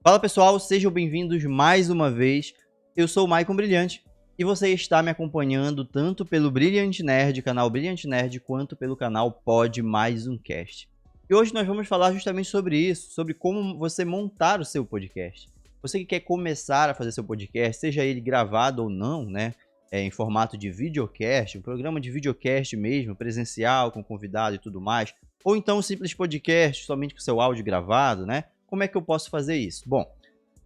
Fala pessoal, sejam bem-vindos mais uma vez. Eu sou o Maicon Brilhante e você está me acompanhando tanto pelo Brilhante Nerd, canal Brilhante Nerd, quanto pelo canal Pod Mais Um Cast. E hoje nós vamos falar justamente sobre isso, sobre como você montar o seu podcast. Você que quer começar a fazer seu podcast, seja ele gravado ou não, né? Em formato de videocast, um programa de videocast mesmo, presencial, com convidado e tudo mais, ou então um simples podcast, somente com seu áudio gravado, né? Como é que eu posso fazer isso? Bom,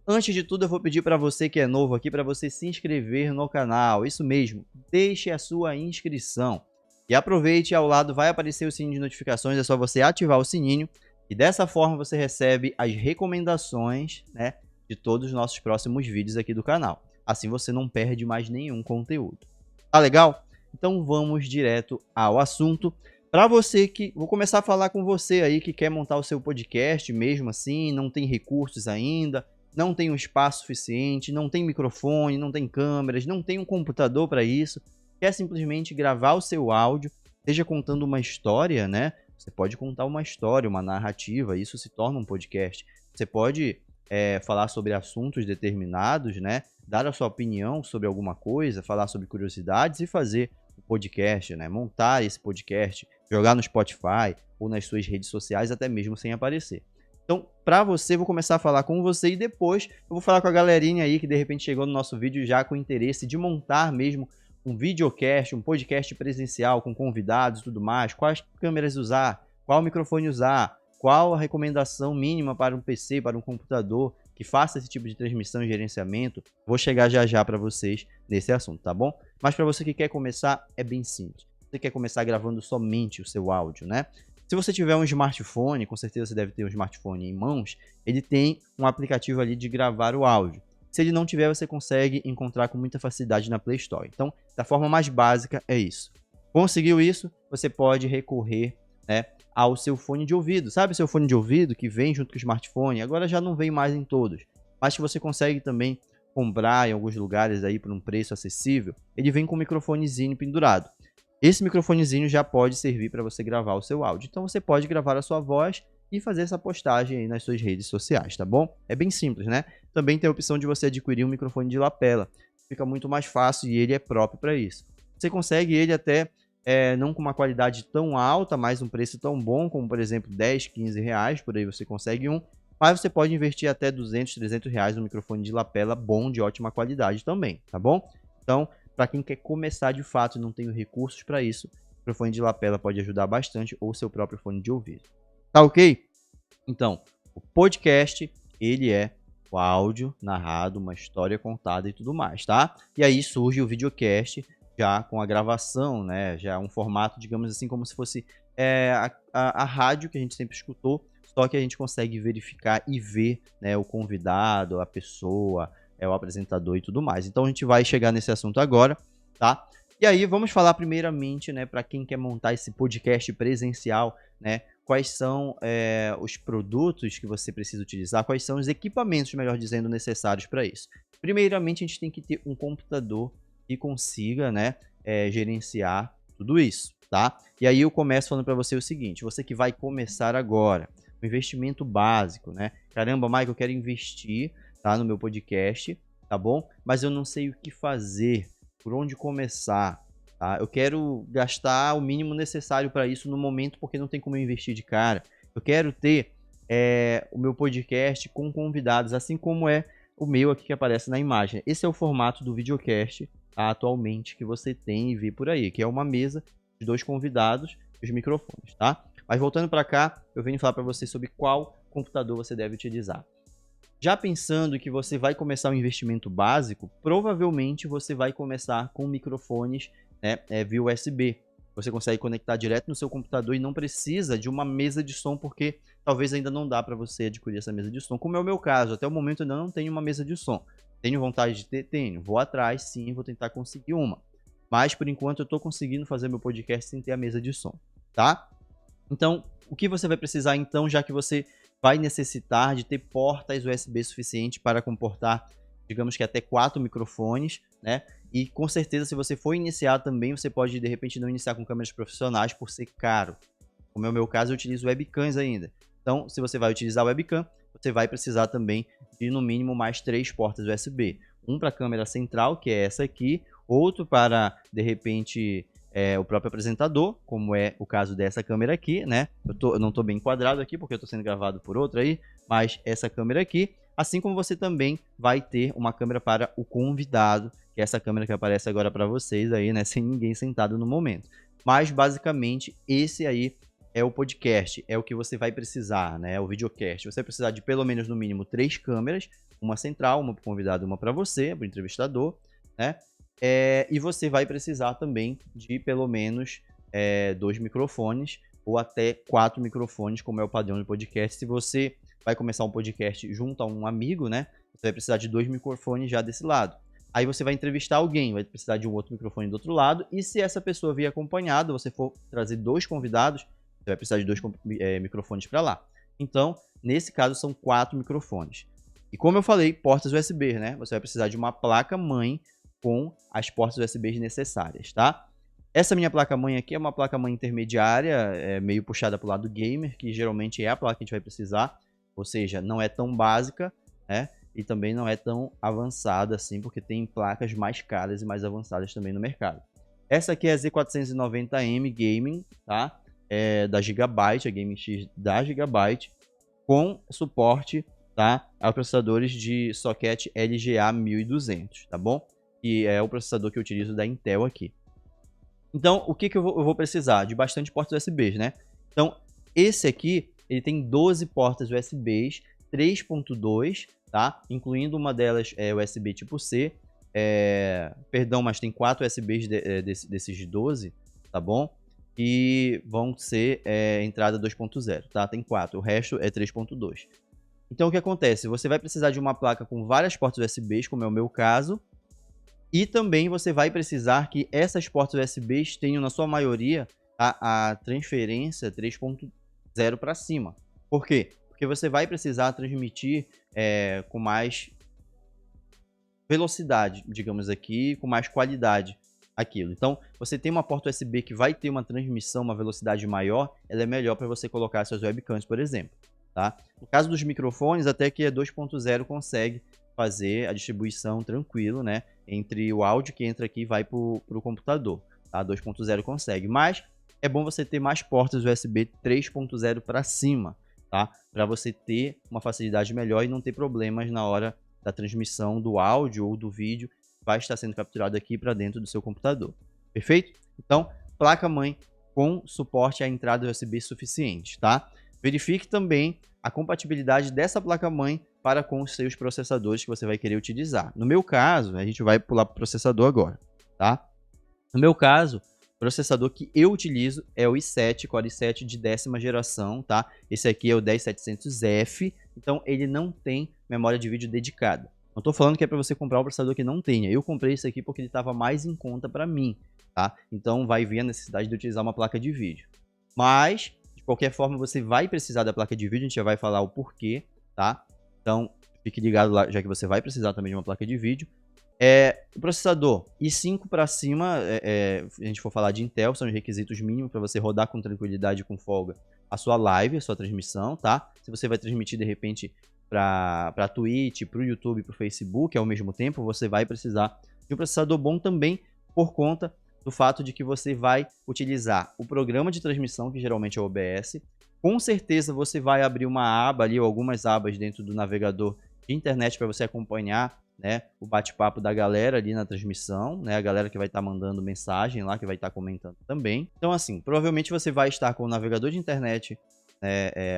antes de tudo eu vou pedir para você que é novo aqui, para você se inscrever no canal. Isso mesmo, deixe a sua inscrição. E aproveite, ao lado vai aparecer o sininho de notificações, é só você ativar o sininho. E dessa forma você recebe as recomendações, né, de todos os nossos próximos vídeos aqui do canal. Assim você não perde mais nenhum conteúdo. Tá legal? Então vamos direto ao assunto. Para você que... Vou começar a falar com você aí que quer montar o seu podcast mesmo assim, não tem recursos ainda, não tem um espaço suficiente, não tem microfone, não tem câmeras, não tem um computador para isso, quer simplesmente gravar o seu áudio, seja contando uma história, né? Você pode contar uma história, uma narrativa, isso se torna um podcast. Você pode falar sobre assuntos determinados, né? Dar a sua opinião sobre alguma coisa, falar sobre curiosidades e fazer um podcast, né? Montar esse podcast, jogar no Spotify ou nas suas redes sociais, até mesmo sem aparecer. Então, para você, vou começar a falar com você e depois eu vou falar com a galerinha aí que de repente chegou no nosso vídeo já com interesse de montar mesmo um videocast, um podcast presencial com convidados e tudo mais, quais câmeras usar, qual microfone usar, qual a recomendação mínima para um PC, para um computador que faça esse tipo de transmissão e gerenciamento. Vou chegar já já para vocês nesse assunto, tá bom? Mas para você que quer começar, é bem simples. Você quer começar gravando somente o seu áudio, né? Se você tiver um smartphone, com certeza você deve ter um smartphone em mãos, ele tem um aplicativo ali de gravar o áudio. Se ele não tiver, você consegue encontrar com muita facilidade na Play Store. Então, da forma mais básica é isso. Conseguiu isso, você pode recorrer, né, ao seu fone de ouvido. Sabe o seu fone de ouvido que vem junto com o smartphone? Agora já não vem mais em todos, mas que você consegue também comprar em alguns lugares aí por um preço acessível. Ele vem com um microfonezinho pendurado. Esse microfonezinho já pode servir para você gravar o seu áudio. Então você pode gravar a sua voz e fazer essa postagem aí nas suas redes sociais, tá bom? É bem simples, né? Também tem a opção de você adquirir um microfone de lapela. Fica muito mais fácil e ele é próprio para isso. Você consegue ele até não com uma qualidade tão alta, mas um preço tão bom, como por exemplo 10, 15 reais, por aí você consegue um. Mas você pode investir até 200, 300 reais no microfone de lapela bom, de ótima qualidade também, tá bom? Então, para quem quer começar de fato e não tem recursos para isso, o microfone de lapela pode ajudar bastante, ou seu próprio fone de ouvido. Tá ok? Então, o podcast, ele é o áudio narrado, uma história contada e tudo mais, tá? E aí surge o videocast já com a gravação, né? Já um formato, digamos assim, como se fosse a rádio que a gente sempre escutou, só que a gente consegue verificar e ver, né, o convidado, a pessoa, o apresentador e tudo mais. Então a gente vai chegar nesse assunto agora, tá? E aí vamos falar primeiramente, né, para quem quer montar esse podcast presencial, né, quais são os produtos que você precisa utilizar, quais são os equipamentos, melhor dizendo, necessários para isso. Primeiramente a gente tem que ter um computador que consiga, né, gerenciar tudo isso, tá? E aí eu começo falando para você o seguinte, você que vai começar agora, um investimento básico, né? Caramba, Mike, eu quero investir, tá, no meu podcast, tá bom? Mas eu não sei o que fazer, por onde começar, tá? Eu quero gastar o mínimo necessário para isso no momento, porque não tem como eu investir de cara. Eu quero ter o meu podcast com convidados, assim como é o meu aqui que aparece na imagem. Esse é o formato do videocast atualmente que você tem e vê por aí, que é uma mesa de 2 convidados e os microfones, tá? Mas voltando para cá, eu venho falar para você sobre qual computador você deve utilizar. Já pensando que você vai começar um investimento básico, provavelmente você vai começar com microfones, né, via USB. Você consegue conectar direto no seu computador e não precisa de uma mesa de som, porque talvez ainda não dá para você adquirir essa mesa de som, como é o meu caso. Até o momento eu ainda não tenho uma mesa de som. Tenho vontade de ter? Tenho. Vou atrás, sim, vou tentar conseguir uma. Mas, por enquanto, eu estou conseguindo fazer meu podcast sem ter a mesa de som, tá? Então, o que você vai precisar, então, já que você vai necessitar de ter portas USB suficiente para comportar, digamos que até 4 microfones, né? E com certeza, se você for iniciar também, você pode, de repente, não iniciar com câmeras profissionais por ser caro. Como é o meu caso, eu utilizo webcams ainda. Então, se você vai utilizar webcam, você vai precisar também de no mínimo mais 3 portas USB. Um para a câmera central, que é essa aqui, outro para, de repente, o próprio apresentador, como é o caso dessa câmera aqui, né? Eu não estou bem enquadrado aqui, porque eu estou sendo gravado por outra aí, mas essa câmera aqui, assim como você também vai ter uma câmera para o convidado, que é essa câmera que aparece agora para vocês aí, né? Sem ninguém sentado no momento. Mas, basicamente, esse aí é o podcast, é o que você vai precisar, né? É o videocast. Você vai precisar de pelo menos, no mínimo, 3 câmeras, uma central, uma para o convidado, uma para você, para o entrevistador, né? E você vai precisar também de pelo menos 2 microfones ou até 4 microfones, como é o padrão de podcast. Se você vai começar um podcast junto a um amigo, né? Você vai precisar de 2 microfones já desse lado. Aí você vai entrevistar alguém, vai precisar de um outro microfone do outro lado. E se essa pessoa vier acompanhada, você for trazer 2 convidados, você vai precisar de 2 microfones para lá. Então, nesse caso, são 4 microfones. E como eu falei, portas USB, né? Você vai precisar de uma placa-mãe com as portas USB necessárias, tá? Essa minha placa-mãe aqui é uma placa-mãe intermediária, meio puxada para o lado gamer, que geralmente é a placa que a gente vai precisar. Ou seja, não é tão básica, né? E também não é tão avançada assim, porque tem placas mais caras e mais avançadas também no mercado. Essa aqui é a Z490M Gaming, tá? Da Gigabyte, a Gaming X da Gigabyte, com suporte, tá, a processadores de socket LGA 1200, tá bom? Que é o processador que eu utilizo da Intel aqui. Então, o que eu vou precisar? De bastante portas USBs, né? Então, esse aqui, ele tem 12 portas USBs 3.2, tá? Incluindo uma delas USB tipo C. Perdão, mas tem 4 USBs desses 12, tá bom? E vão ser entrada 2.0, tá? Tem 4, o resto é 3.2. Então, o que acontece? Você vai precisar de uma placa com várias portas USBs, como é o meu caso, e também você vai precisar que essas portas USBs tenham, na sua maioria, a transferência 3.0 para cima. Por quê? Porque você vai precisar transmitir com mais velocidade, digamos aqui, com mais qualidade aquilo. Então, você tem uma porta USB que vai ter uma transmissão, uma velocidade maior, ela é melhor para você colocar suas webcams, por exemplo. Tá? No caso dos microfones, até que a 2.0 consegue fazer a distribuição tranquilo, né? Entre o áudio que entra aqui e vai para o computador. Tá? 2.0 consegue, mas é bom você ter mais portas USB 3.0 para cima, tá? Para você ter uma facilidade melhor e não ter problemas na hora da transmissão do áudio ou do vídeo que vai estar sendo capturado aqui para dentro do seu computador. Perfeito? Então, placa-mãe com suporte à entrada USB suficiente, tá? Verifique também a compatibilidade dessa placa-mãe para com os seus processadores que você vai querer utilizar. No meu caso, a gente vai pular para o processador agora, tá? No meu caso, o processador que eu utilizo é o i7, Core i7 de 10ª geração, tá? Esse aqui é o 10700F, então ele não tem memória de vídeo dedicada. Não estou falando que é para você comprar um processador que não tenha. Eu comprei esse aqui porque ele estava mais em conta para mim, tá? Então vai vir a necessidade de utilizar uma placa de vídeo. Mas, de qualquer forma, você vai precisar da placa de vídeo, a gente já vai falar o porquê, tá? Então, fique ligado lá, já que você vai precisar também de uma placa de vídeo. O processador i5 para cima, a gente for falar de Intel, são os requisitos mínimos para você rodar com tranquilidade e com folga a sua live, a sua transmissão, tá? Se você vai transmitir de repente para a Twitch, para o YouTube, para o Facebook ao mesmo tempo, você vai precisar de um processador bom também por conta do fato de que você vai utilizar o programa de transmissão, que geralmente é o OBS. Com certeza você vai abrir uma aba ali, ou algumas abas dentro do navegador de internet para você acompanhar, né, o bate-papo da galera ali na transmissão, né, a galera que vai estar mandando mensagem lá, que vai estar comentando também. Então, assim, provavelmente você vai estar com o navegador de internet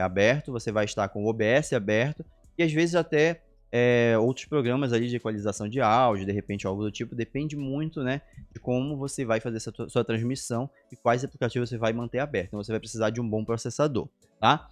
aberto, você vai estar com o OBS aberto, e às vezes até outros programas ali de equalização de áudio, de repente algo do tipo, depende muito, né, de como você vai fazer essa sua transmissão e quais aplicativos você vai manter aberto. Então você vai precisar de um bom processador, tá?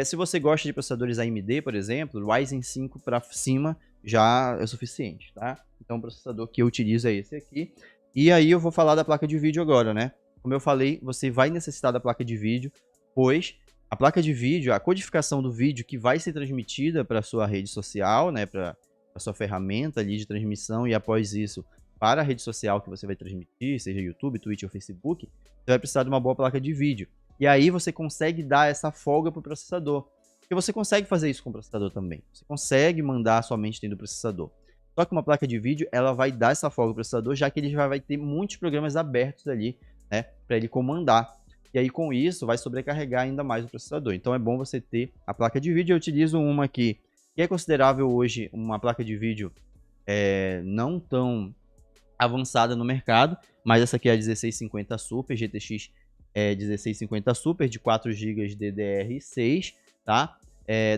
Se você gosta de processadores AMD, por exemplo, o Ryzen 5 para cima já é suficiente, tá? Então o processador que eu utilizo é esse aqui. E aí eu vou falar da placa de vídeo agora, né? Como eu falei, você vai necessitar da placa de vídeo, pois a placa de vídeo, a codificação do vídeo que vai ser transmitida para a sua rede social, né, para a sua ferramenta ali de transmissão, e após isso para a rede social que você vai transmitir, seja YouTube, Twitch ou Facebook, você vai precisar de uma boa placa de vídeo. E aí você consegue dar essa folga para o processador. Porque você consegue fazer isso com o processador também. Você consegue mandar somente dentro do processador. Só que uma placa de vídeo, ela vai dar essa folga ao processador, já que ele já vai ter muitos programas abertos ali, né, para ele comandar. E aí, com isso, vai sobrecarregar ainda mais o processador. Então, é bom você ter a placa de vídeo. Eu utilizo uma aqui, que é considerável hoje uma placa de vídeo não tão avançada no mercado, mas essa aqui é a 1650 Super, GTX 1650 Super, de 4 GB DDR6, tá?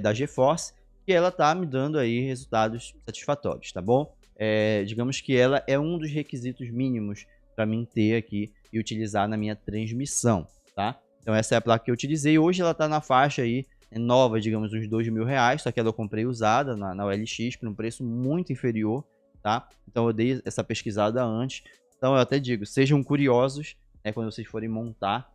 Da GeForce, e ela tá me dando aí resultados satisfatórios, tá bom? Digamos que ela é um dos requisitos mínimos para mim ter aqui e utilizar na minha transmissão, tá? Então essa é a placa que eu utilizei. Hoje ela tá na faixa aí, nova, digamos, uns R$2.000, só que ela eu comprei usada na OLX por um preço muito inferior, tá? Então eu dei essa pesquisada antes. Então eu até digo, sejam curiosos, né, quando vocês forem montar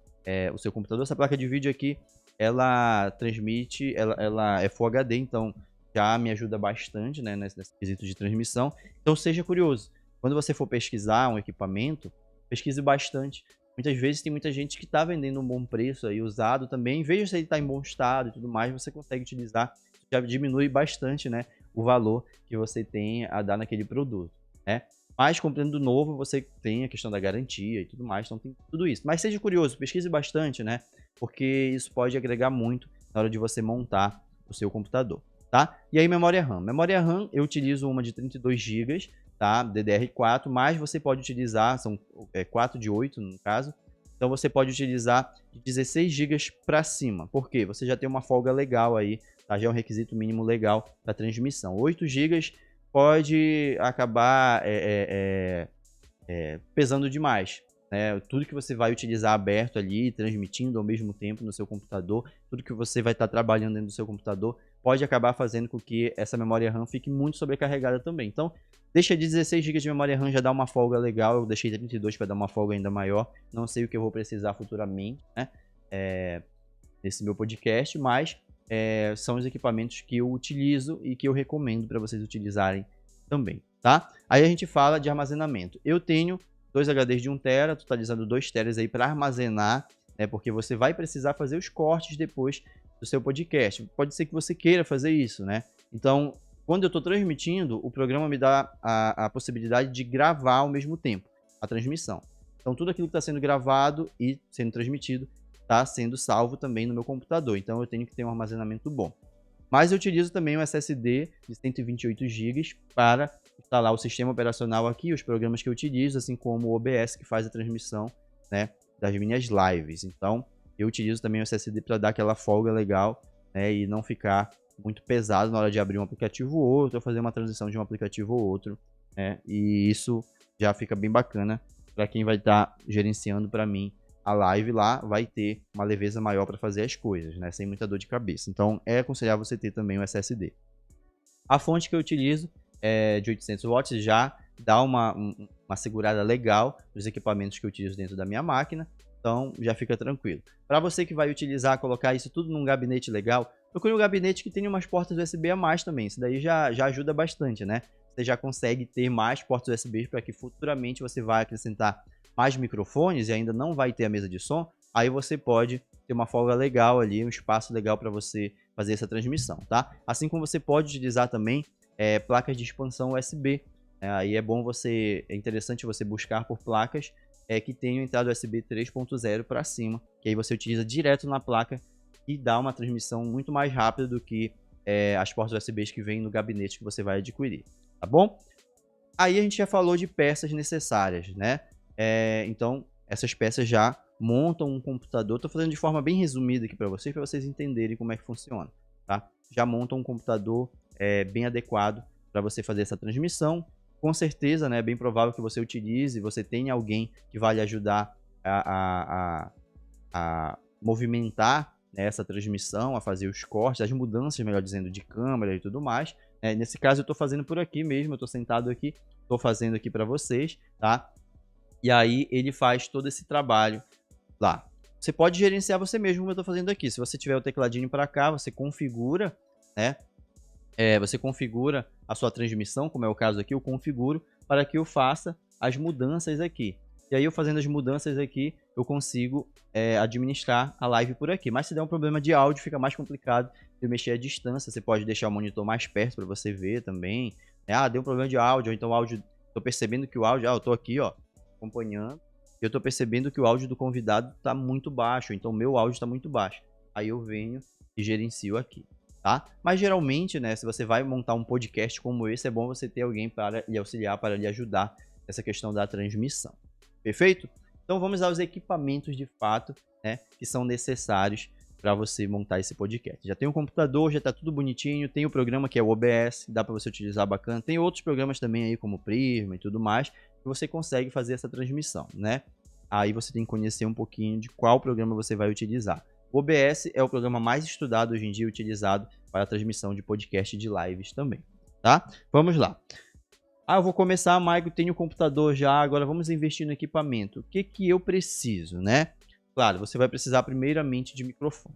o seu computador. Essa placa de vídeo aqui, ela transmite, ela é Full HD, então já me ajuda bastante, né, nesse quesito de transmissão. Então seja curioso. Quando você for pesquisar um equipamento, pesquise bastante. Muitas vezes tem muita gente que está vendendo um bom preço aí, usado também. Veja se ele está em bom estado e tudo mais, você consegue utilizar. Já diminui bastante, né, o valor que você tem a dar naquele produto, né? Mas comprando novo, você tem a questão da garantia e tudo mais, então tem tudo isso. Mas seja curioso, pesquise bastante, né? Porque isso pode agregar muito na hora de você montar o seu computador, tá? E aí, memória RAM. Memória RAM, eu utilizo uma de 32 GB, tá? DDR4, mas você pode utilizar, são 4 de 8 no caso, então você pode utilizar de 16 GB para cima. Por quê? Você já tem uma folga legal aí, tá? Já é um requisito mínimo legal para transmissão. 8 GB pode acabar pesando demais, né? Tudo que você vai utilizar aberto ali, transmitindo ao mesmo tempo no seu computador, tudo que você vai estar trabalhando dentro do seu computador, pode acabar fazendo com que essa memória RAM fique muito sobrecarregada também. Então, deixa de 16 GB de memória RAM, já dá uma folga legal. Eu deixei 32 para dar uma folga ainda maior. Não sei o que eu vou precisar futuramente, né? Nesse meu podcast, mas são os equipamentos que eu utilizo e que eu recomendo para vocês utilizarem também, tá? Aí a gente fala de armazenamento. Eu tenho 2 HDs de 1 TB, totalizando 2 TB aí para armazenar, né? Porque você vai precisar fazer os cortes depois do seu podcast. Pode ser que você queira fazer isso, né? Então, quando eu estou transmitindo, o programa me dá a possibilidade de gravar ao mesmo tempo a transmissão. Então, tudo aquilo que está sendo gravado e sendo transmitido está sendo salvo também no meu computador. Então, eu tenho que ter um armazenamento bom. Mas eu utilizo também um SSD de 128 GB para instalar o sistema operacional aqui, os programas que eu utilizo, assim como o OBS, que faz a transmissão, né, das minhas lives. Então, eu utilizo também o SSD para dar aquela folga legal, né, e não ficar muito pesado na hora de abrir um aplicativo ou outro, ou fazer uma transição de um aplicativo ou outro, né, e isso já fica bem bacana para quem vai estar gerenciando para mim a live lá, vai ter uma leveza maior para fazer as coisas, né, sem muita dor de cabeça. Então, é aconselhável você ter também o SSD. A fonte que eu utilizo é de 800 watts, já dá uma segurada legal nos equipamentos que eu utilizo dentro da minha máquina, então já fica tranquilo. Para você que vai utilizar, colocar isso tudo num gabinete legal, procure um gabinete que tenha umas portas USB a mais também, isso daí já ajuda bastante, né? Você já consegue ter mais portas USB para que futuramente você vai acrescentar mais microfones e ainda não vai ter a mesa de som, aí você pode ter uma folga legal ali, um espaço legal para você fazer essa transmissão, tá? Assim como você pode utilizar também placas de expansão USB. Aí é interessante você buscar por placas que tenham entrada USB 3.0 para cima, que aí você utiliza direto na placa e dá uma transmissão muito mais rápida do que as portas USBs que vêm no gabinete que você vai adquirir, tá bom? Aí a gente já falou de peças necessárias, né? Então, essas peças já montam um computador. Estou fazendo de forma bem resumida aqui para vocês entenderem como é que funciona, tá? Já montam um computador bem adequado para você fazer essa transmissão. Com certeza, né, é bem provável que você utilize, você tenha alguém que vai lhe ajudar a movimentar, né, essa transmissão, a fazer os cortes, as mudanças, melhor dizendo, de câmera e tudo mais. Nesse caso, eu estou fazendo por aqui mesmo, eu estou sentado aqui, estou fazendo aqui para vocês, tá? E aí ele faz todo esse trabalho lá. Você pode gerenciar você mesmo, como eu estou fazendo aqui. Se você tiver o tecladinho para cá, você configura, né? Você configura a sua transmissão, como é o caso aqui, eu configuro para que eu faça as mudanças aqui. E aí eu fazendo as mudanças aqui, eu consigo administrar a live por aqui. Mas se der um problema de áudio, fica mais complicado de mexer à distância. Você pode deixar o monitor mais perto para você ver também. Deu um problema de áudio, ou então o áudio, tô percebendo que o áudio, eu tô aqui, ó, acompanhando, e eu tô percebendo que o áudio do convidado tá muito baixo, então o meu áudio tá muito baixo. Aí eu venho e gerencio aqui, tá? Mas geralmente, né, se você vai montar um podcast como esse, é bom você ter alguém para lhe auxiliar, para lhe ajudar nessa questão da transmissão. Perfeito? Então vamos aos equipamentos de fato, né, que são necessários para você montar esse podcast. Já tem um computador, já está tudo bonitinho, tem o programa que é o OBS, dá para você utilizar bacana. Tem outros programas também aí como o Prisma e tudo mais, que você consegue fazer essa transmissão, né? Aí você tem que conhecer um pouquinho de qual programa você vai utilizar. O OBS é o programa mais estudado hoje em dia, utilizado para a transmissão de podcast e de lives também, tá? Vamos lá. Eu vou começar, Maico, tenho o computador já, agora vamos investir no equipamento. O que eu preciso, né? Claro, você vai precisar primeiramente de microfone,